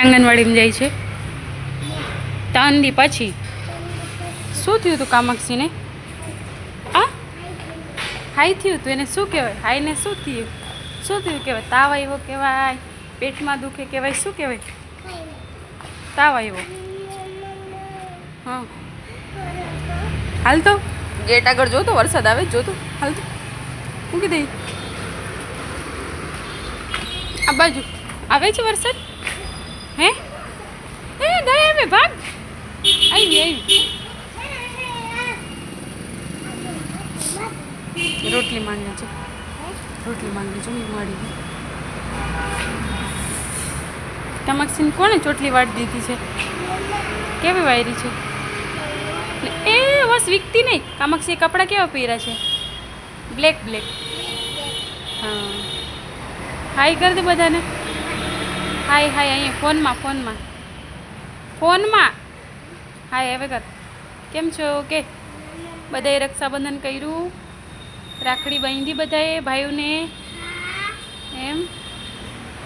આંગણવાડીમાં જાય છે 3 દી પછી. શું થયું તું કામાક્ષીને? આ હાઈ થયું તું? એને શું કહેવાય? હાઈને શું થયું? શું થયું કહેવાય? તાવ આવ્યો કહેવાય? પેટમાં દુખે કહેવાય? શું કહેવાય? તાવ આવ્યો. હા, હાલ તો ગેટ આગળ જો તો વરસાદ આવે, જો તો હાલ તો મૂકી દઈ. આ બાજુ આવે છે વરસાદ? હે હે ગયા હવે ભાગ. આવી રોટલી માંગે છે, રોટલી માંગે છે. હું વાળી કામાક્ષીને કોણે ચોટલી વાળી દીધી છે? કેવી વાયરી છે? એ બસ વીકતી નહીં. કામાક્ષીએ કપડાં કેવા પહેર્યા છે? Black black. હા, હાય કર દે બધાને. હાય હાય અહીંયા ફોનમાં ફોનમાં ફોનમાં હાય હવે કર. કેમ છો કે? બધાએ રક્ષાબંધન કર્યું, રાખડી બાંધી બધાએ ભાઈઓને એમ?